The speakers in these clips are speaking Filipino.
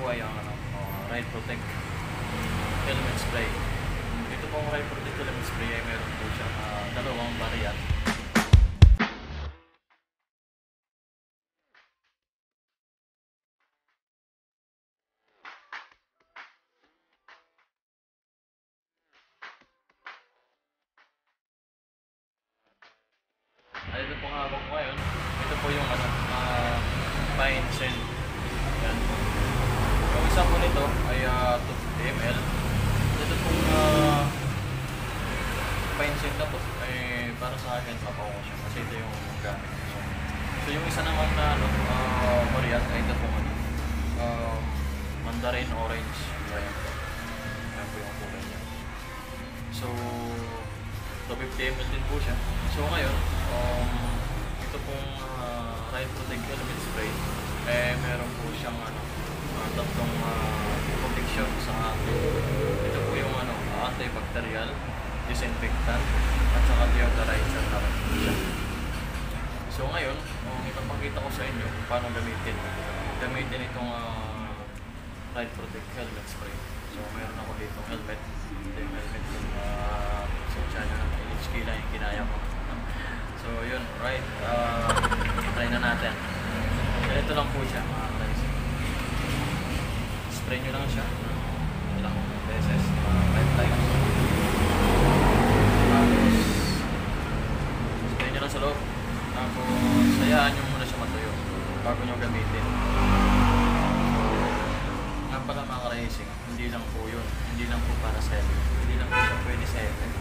po ay ang Ride Protect Helmet Spray. Ito pong Ride Protect Helmet Spray ay meron po siyang dalawang variant. Ito po hawak ko ngayon. Ito po yung Pine Scent. Yan po. Yung isa po nito ay 250 ml. Ito pong Pine Scent na po ay para sa akin mapaw siya kasi ito yung gamit ko. So yung isa naman na variant ay ito po Mandarin Orange variant po. Yan po yung kulay niya. So 250 ml din po siya. So ngayon, ito pong Ride Protect Helmet Spray, meron po siyang tatlong protection sa atin. Ito po yung antibacterial, disinfectant, at saka deodorizer na rin po siya. So ngayon, ipapakita ko sa inyo kung paano gamitin itong Ride Protect Helmet Spray. So meron ako dito helmet. Ito yung helmet yung HK lang yung kinaya ko. So yun, right, try na natin. Ganito lang po siya mga guys. Spray nyo lang siya ilang beses, 5 times. Tapos spray nyo lang sa loob. Tapos sayaan nyo muna siya matuyo bago nyo gamitin. Nga pala mga racing, hindi lang po yun, hindi lang po para sa helmet, hindi lang po siya pwede sa helmet.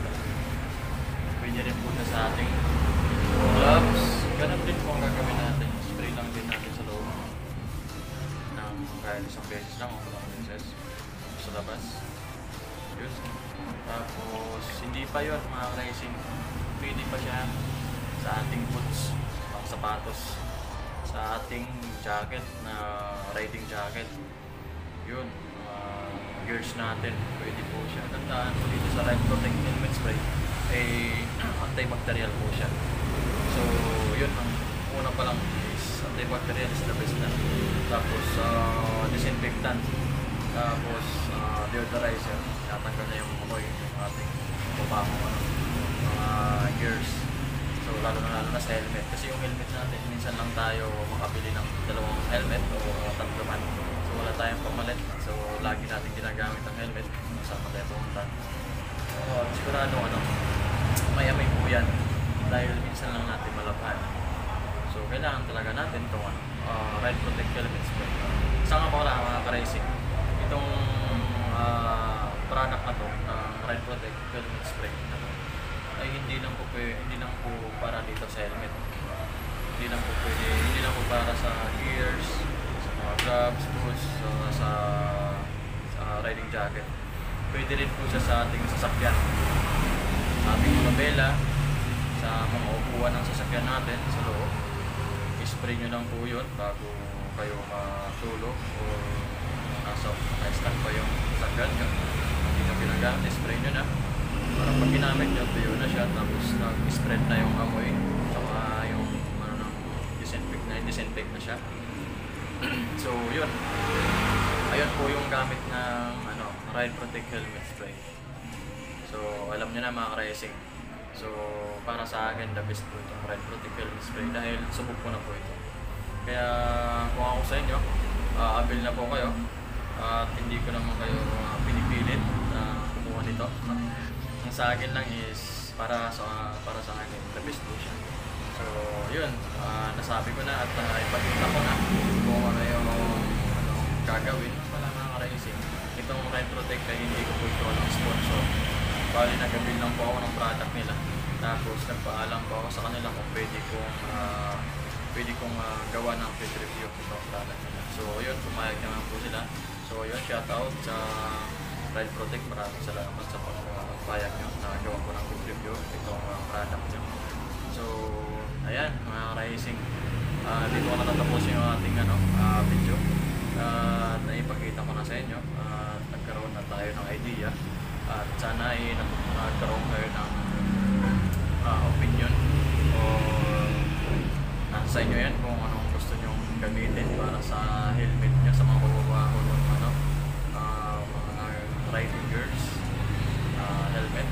Pwede rin po na sa ating gloves. Ganun din po ang gagawin natin. Spray lang din natin sa loob ng kahit isang beses lang o ilang beses sa labas. Yun. Tapos hindi pa yun mga racing. Pwede pa siya sa ating boots, pang sapatos, sa ating jacket na riding jacket. Yun. Gears natin. Pwede po siya. Tandaan po dito sa Ride Protect Helmet Spray antibacterial po siya. So, yun ang una pa lang is antibacterial is the best na. Tapos, disinfectant. Tapos, deodorizer. Natanggal na yung amoy ng ating pumamong mga gears. So, lalo na sa helmet. Kasi yung helmet natin, minsan lang tayo makabili ng dalawang helmet o tatlo man. So, wala tayong pamalit. So, lagi natin ginagamit ang helmet. Saan pa tayo pumunta. Sigurado may amoy po yan dahil minsan lang natin malabhan. So kailangan talaga natin itong Ride Protect Helmet Spray. Isa nga pala mga ka-racing, itong product na to, Ride Protect Helmet Spray na to, ay hindi lang po para dito sa helmet. Hindi lang po para sa gears, sa mga gloves, boots, sa riding jacket. Pwede rin po siya sa ating sasakyan, sa ating mga bela, sa mga upuan ng sasakyan natin sa loob. I-spray nyo lang po yun bago kayo matulog o naka-stand pa yung sasakyan nyo. Hindi nyo pinagamit, spray nyo na para pag ginamit nyo, tuyo na siya, tapos nag-spread na yung amoy, saka yung disinfect na siya. So yun, ayun po yung gamit ng Ride Protect Helmet Spray. So alam nyo na mga racing. So para sa akin the best po itong Ride Protect Helmet Spray dahil subok ko na po ito. Kaya kung ako sa inyo, abil na po kayo at hindi ko naman kayo pinipilit na kumuha nito. Ang sa akin lang is para sa akin the best po siya. So yun, nasabi ko na at ipakita ko na kung ano yung gagawin pala mga racing. Itong Ride Protect ay hindi ko po ito sponsor. Bali nag-abil lang po ako ng product nila. Tapos nagpaalam po ako sa kanila kung pwede kong gawa ng fit review itong product nila. So yun, pumayag naman po sila. So yun, shout out sa Ride Protect. Maraming salamat sa pagpayag nyo na gawa ko ng fit review itong product nyo. So ayan mga racing, dito ko natatapos yung ating video. Naipakita ko na sa inyo at nagkaroon na tayo ng idea at sana ay nagkaroon kayo ng opinion o nasa inyo yan kung anong gusto nyong gamitin para sa helmet nyo sa mga kukuha ko ng ano, mga riding gears, helmet.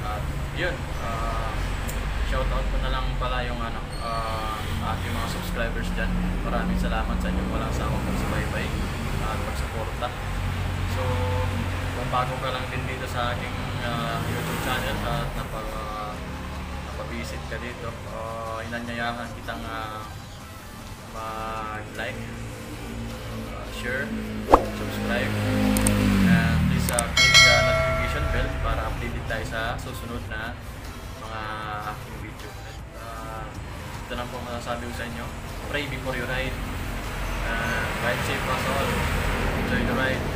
At yun, shoutout ko na lang pala yung ano, aking mga subscribers dyan. Maraming salamat sa inyong walang sawang pagsubaybay at pagsuporta. So, kung bago ka lang din dito sa aking YouTube channel at napabisit ka dito, inanyayahan kitang mag-like, share, subscribe, and please click the notification bell para updated tayo sa susunod na mga aking video. Ito lang po masasabi ko sa inyo. Pray before you ride. Ride safe as all. Enjoy the ride.